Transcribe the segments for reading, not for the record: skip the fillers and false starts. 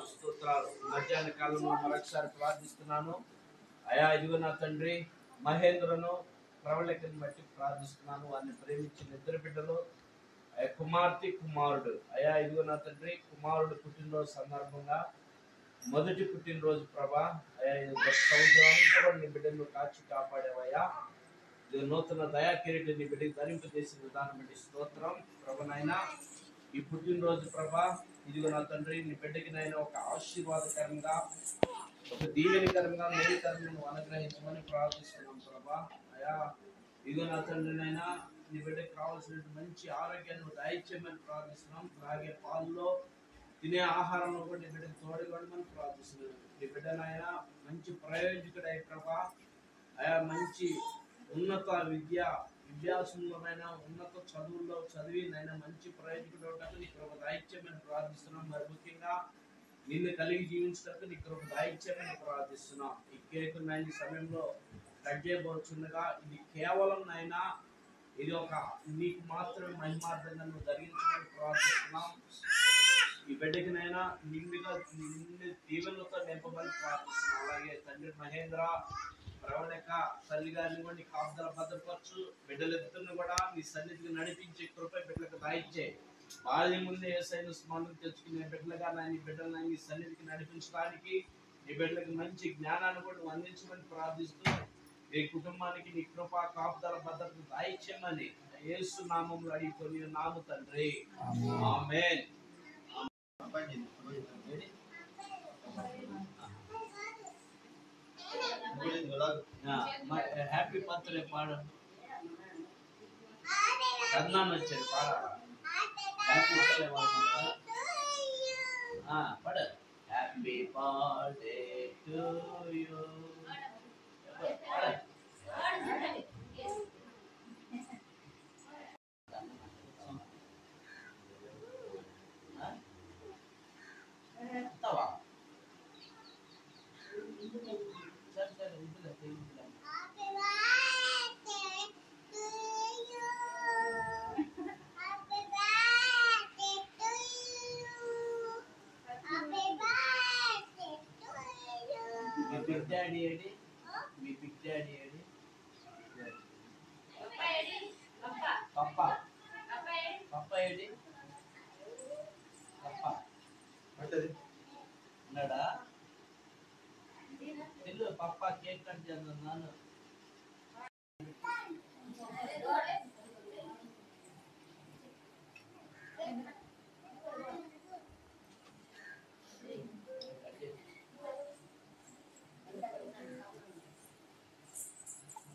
స్తోత్రాలు. మధ్యాహ్న కాలంలో మరొకసారి ప్రార్థిస్తున్నాను. అయా ఇదిగో నా తండ్రి మహేంద్రను ప్రవళికను బట్టి ప్రార్థిస్తున్నాను. వారిని ప్రేమించిన ఇద్దరు బిడ్డలు కుమార్తె కుమారుడు. అయా ఇదిగో నా తండ్రి కుమారుడు పుట్టినరోజు సందర్భంగా మొదటి పుట్టినరోజు ప్రభా. అయా సంవత్సరం నీ బిడ్డను కాచి కాపాడేవయ్యా. నూతన దయా కిరీటం నీ బిడ్డకి ధరింపజేసిన విధానం బట్టి స్తోత్రం ప్రభనైనా. ఈ పుట్టినరోజు ప్రభా ఇదిగో నా తండ్రి నీ బిడ్డకి నైనా ఒక ఆశీర్వాదకరంగా ఒక దీవెనకరంగా మేలుకరంగా నువ్వు అనుగ్రహించమని ప్రార్థిస్తున్నాం ప్రభా. అయా ఇదిగో నా తండ్రినైనా నీ బిడ్డకి కావాల్సిన మంచి ఆరోగ్యాన్ని దయచేయమని ప్రార్థిస్తున్నాం. అలాగే పాల్లో తినే ఆహారంలో కూడా నీ బిడ్డకి తోడుగొడమని ప్రార్థిస్తున్నాం. నీ బిడ్డనైనా మంచి ప్రయోజకుడై ప్రభా. అయా మంచి ఉన్నత విద్యాసంలోనైనా ఉన్నత చదువుల్లో చదివి నైనా మంచి ప్రయోజకుడు నీ కృప దయచేయమని ప్రార్థిస్తున్నాం. మరి ముఖ్యంగా నిన్ను కలిగి జీవించడానికి నీ కృప దయచేయమని ప్రార్థిస్తున్నాం. ఈ కేక్ నైనా సమయంలో కట్ చేయబోతుండగా ఇది కేవలం నైనా ఇది ఒక నీకు మాత్రమే మహిమార్థంగా నువ్వు ధరించమని ప్రార్థిస్తున్నాం. ఈ బిడ్డకి నైనా నిండుగా నిన్ను దీవెనలతో నింపమని ప్రార్థిస్తున్నాం. అలాగే తండ్రి మహేంద్ర ప్రవళిక తల్లి గారిని కూడా నీ కాపుదల భద్రపరచు. బిడ్డలిద్దరిని కూడా నీ సన్నిధికి నడిపించే కృప బిడ్డలకు దాయిచ్చే. బాల్యం ముందే ఏసైన స్మరణ తెచ్చుకునే బిడ్డలుగా నీ బిడ్డలను నీ సన్నిధికి నడిపించడానికి నీ బిడ్డలకు మంచి జ్ఞానాన్ని కూడా నువ్వు అందించమని ప్రార్థిస్తూ నీ కుటుంబానికి నీ కృప కాపుదల భద్రతను దాయిచ్చమని యేసు నామములో అడిగికొని నాము తండ్రి ఆమేన్. హ్యాపీ బర్త్డే పాడు. కన్నాను వచ్చాడు పాడాలి. హ్యాపీ బర్త్డే పాడు. Happy birthday to you. Big daddy ఏడి? మీ బిగ్ డాడీ ఏడి? పప్ప పప్ప ఏడి? పప్ప ఉన్నాడా? ఇల్లు పప్ప కేక్ కట్ చేస్తున్నాను.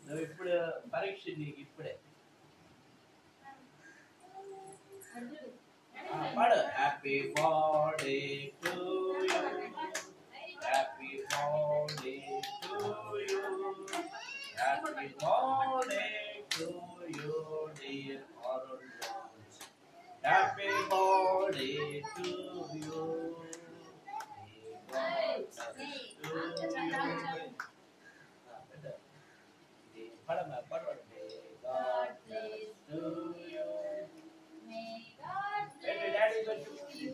నువ్వు ఇప్పుడు పరీక్ష నీకు ఇప్పుడే పాడు. Happy birthday to you. Happy birthday to you. Happy birthday to you dear Arun. Happy birthday to you. పడమ birthday God bless to you. May God bless daddy go to you.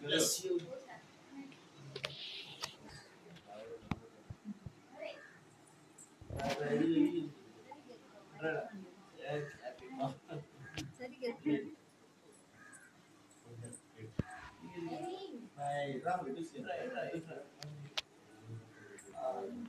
bless you. Right.